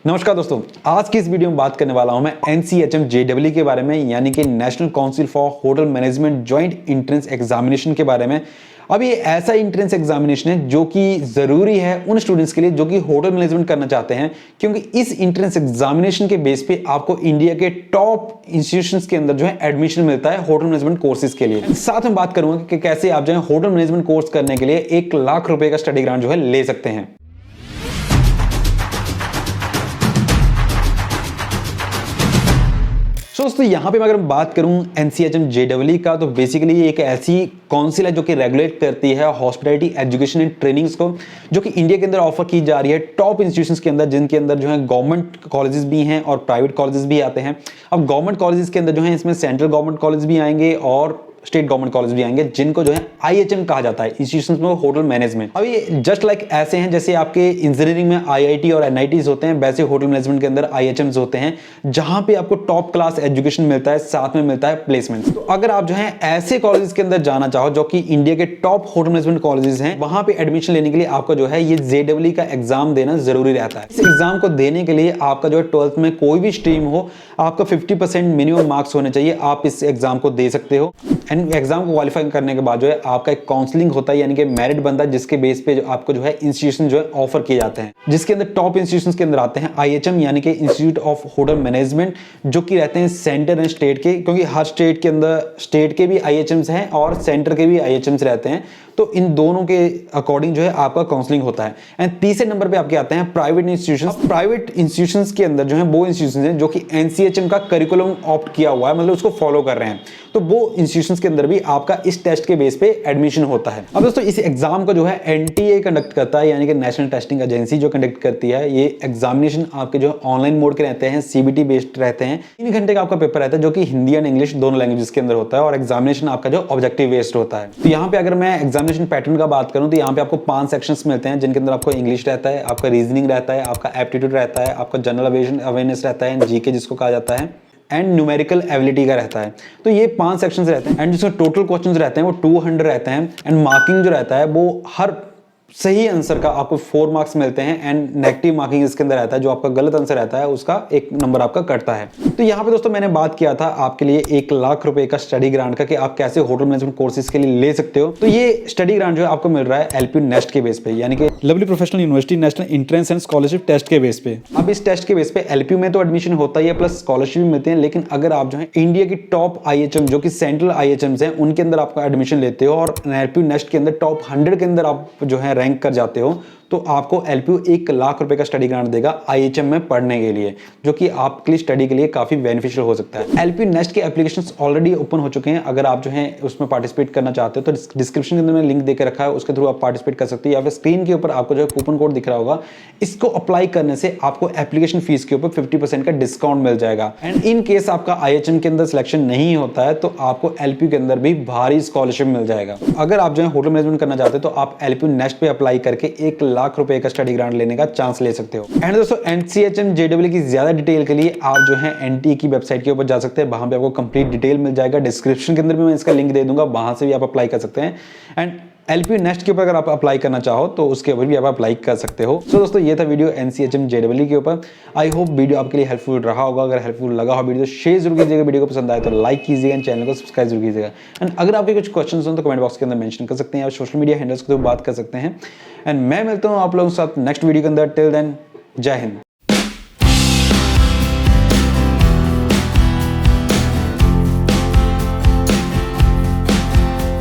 नमस्कार दोस्तों, आज की इस वीडियो में बात करने वाला हूं मैं NCHM JEE के बारे में, यानी कि national council for hotel management joint entrance examination के बारे में। अब ये ऐसा एंट्रेंस एग्जामिनेशन है जो कि जरूरी है उन स्टूडेंट्स के लिए जो कि होटल मैनेजमेंट करना चाहते हैं, क्योंकि इस एंट्रेंस एग्जामिनेशन के बेस पे आपको इंडिया के टॉप इंस्टीट्यूशंस के अंदर जो है एडमिशन मिलता है होटल मैनेजमेंट कोर्सेज के लिए। साथ में बात करूंगा कि कैसे आप जो है होटल मैनेजमेंट कोर्स करने के लिए 1 लाख रुपए का स्टडी ग्रांट जो है ले सकते हैं। दोस्तों यहाँ पे अगर मैं बात करूं NCHM JEE का, तो बेसिकली ये एक ऐसी काउंसिल है जो कि रेगुलेट करती है हॉस्पिटैलिटी एजुकेशन एंड ट्रेनिंग्स को, जो कि इंडिया के अंदर ऑफर की जा रही है टॉप इंस्टीट्यूशंस के अंदर, जिनके अंदर जो है गवर्नमेंट कॉलेजेस भी हैं और प्राइवेट कॉलेजेस भी आते हैं। अब गवर्नमेंट कॉलेजेस के अंदर जो है इसमें सेंट्रल गवर्नमेंट कॉलेज भी आएंगे और स्टेट गवर्नमेंट कॉलेज भी आएंगे, जिनको जो है IHM कहा जाता है, इंस्टीट्यूशंस में होटल मैनेजमेंट। अब ये जस्ट लाइक ऐसे हैं जैसे आपके इंजीनियरिंग में IIT और NITs होते हैं, वैसे होटल मैनेजमेंट के अंदर IHMs होते हैं, जहां पे आपको टॉप क्लास एजुकेशन मिलता है, साथ में मिलता है प्लेसमेंट। तो अगर आप जो है ऐसे कॉलेजेस के अंदर जाना चाहो जो कि इंडिया के टॉप होटल मैनेजमेंट कॉलेजेस हैं, वहां पे एडमिशन लेने के लिए आपको जो है ये JEE का एग्जाम देना जरूरी रहता है। इस एग्जाम को देने के लिए आपका जो है 12th में कोई भी स्ट्रीम हो, आपका 50% मिनिमम मार्क्स होने चाहिए, आप इस एग्जाम को दे सकते हो। एंड एग्जाम को क्वालिफाई करने के बाद जो है आपका एक काउंसलिंग होता है, यानी कि मेरिट बनता है, जिसके बेस पे जो आपको जो है इंस्टीट्यूशन जो है ऑफर किए जाते हैं, जिसके अंदर टॉप इंस्टीट्यूशंस के अंदर आते हैं IHM यानी कि इंस्टीट्यूट ऑफ होटल मैनेजमेंट, जो कि रहते हैं सेंटर एंड स्टेट के, क्योंकि हर स्टेट के अंदर स्टेट के भी IHMs हैं और सेंटर के भी IHMs रहते हैं, तो इन दोनों के अकॉर्डिंग जो है आपका काउंसलिंग होता है। एंड तीसरे नंबर पे आपके आते हैं प्राइवेट इंस्टीट्यूशंस। प्राइवेट इंस्टीट्यूशंस के अंदर जो है वो इंस्टीट्यूशंस हैं जो कि NCHM का करिकुलम ऑप्ट किया हुआ है, मतलब उसको फॉलो कर रहे हैं, तो वो इंस्टीट्यूशंस के अंदर भी आपका इस टेस्ट के बेस पे एडमिशन होता है। अब दोस्तों इस एग्जाम को जो है NTA कंडक्ट करता है, यानी कि नेशनल टेस्टिंग एजेंसी जो कंडक्ट करती है। ये एग्जामिनेशन आपके जो ऑनलाइन मोड के रहते हैं, CBT बेस्ड रहते हैं। 3 घंटे का आपका पेपर रहता है, जो कि हिंदी एंड इंग्लिश दोनों लैंग्वेजेस के अंदर होता है, और एग्जामिनेशन आपका जो ऑब्जेक्टिव बेस्ड होता है। तो यहाँ पे अगर मैं एग्जामिनेशन पैटर्न का बात करूं तो यहाँ पे आपको 5 सेक्शंस मिलते हैं, जिनके अंदर आपको इंग्लिश रहता है, आपका रीजनिंग रहता है, आपका एप्टीट्यूड रहता है, आपका जनरल अवेयरनेस रहता है, GK जिसको कहा जाता है, एंड न्यूमेरिकल एबिलिटी का रहता है। तो ये 5 सेक्शंस रहते हैं, एंड जिसमें टोटल क्वेश्चंस रहते हैं वो 200 रहते हैं, एंड मार्किंग जो रहता है वो हर सही आंसर का आपको 4 मार्क्स मिलते हैं, एंड नेगेटिव मार्किंग इसके अंदर रहता है, जो आपका गलत आंसर रहता है उसका 1 नंबर आपका कटता है। तो यहाँ पे दोस्तों मैंने बात किया था आपके लिए 1 लाख रुपए का स्टडी ग्रांट का, कि आप कैसे होटल मैनेजमेंट कोर्सेज के लिए ले सकते हो। तो ये स्टडी ग्रांट जो है आपको मिल रहा है LPU नेस्ट के बेस पे, यानी कि lovely professional university national entrance and scholarship test के बेस पे। अब इस टेस्ट के बेस पे LPU में तो एडमिशन होता ही है, प्लस स्कॉलरशिप भी मिलती है, लेकिन अगर आप जो है इंडिया की टॉप IHM जो कि सेंट्रल IHMs हैं, उनके अंदर आपका एडमिशन लेते हो और LPU नेस्ट के अंदर टॉप 100 के अंदर आप जो है रैंक कर जाते हो, तो आपको LPU 1 लाख रुपए का स्टडी ग्रांट देगा IHM में पढ़ने के लिए, जो कि आपके लिए स्टडी के लिए काफी बेनिफिशियल हो सकता है। LPU नेस्ट के एप्लीकेशंस ऑलरेडी ओपन हो चुके हैं। अगर आप जो है उसमें पार्टिसिपेट करना चाहते हो तो डिस्क्रिप्शन के अंदर मैंने लिंक देकर रखा है, उसके थ्रू आप पार्टिसिपेट कर सकते हो, या फिर स्क्रीन के ऊपर आपको जो है कूपन कोड दिख रहा होगा, इसको अप्लाई करने से आपको एप्लीकेशन फीस के ऊपर 50% का डिस्काउंट मिल जाएगा। एंड इन केस आपका IHM के अंदर सिलेक्शन नहीं होता है तो आपको LPU के अंदर भी भारी स्कॉलरशिप मिल जाएगा। अगर आप जो है होटल मैनेजमेंट करना चाहते हो तो आप LPU नेस्ट पे अप्लाई करके 1 लाख रुपए का स्टडी ग्रांट लेने का चांस ले सकते हो। एंड दोस्तों NCHM JEE की ज्यादा डिटेल के लिए आप जो है NTA की वेबसाइट के ऊपर जा सकते हैं, वहां पे आपको कंप्लीट डिटेल मिल जाएगा। डिस्क्रिप्शन के अंदर भी मैं इसका लिंक दे दूंगा, वहां से भी आप अप्लाई कर सकते हैं। एंड LPU नेस्ट के ऊपर अगर आप अप्लाई करना चाहो तो उसके ऊपर भी आप अप्लाई कर सकते हो। सो दोस्तों ये था वीडियो NCHM JEE के ऊपर। आई होप वीडियो आपके लिए हेल्पफुल रहा होगा। अगर हेल्पफुल लगा हो वीडियो तो शेयर जरूर कीजिएगा, वीडियो को पसंद आए तो लाइक कीजिएगा, चैनल को सब्सक्राइब जरूर कीजिएगा। एंड अगर आपके कुछ क्वेश्चन हो तो कमेंट बॉक्स के अंदर मेंशन कर सकते हैं, या सोशल मीडिया हैंडल्स के थ्रू बात कर सकते हैं। एंड मैं मिलता हूँ आप लोगों के साथ नेक्स्ट वीडियो के अंदर। टिल देन जय हिंद।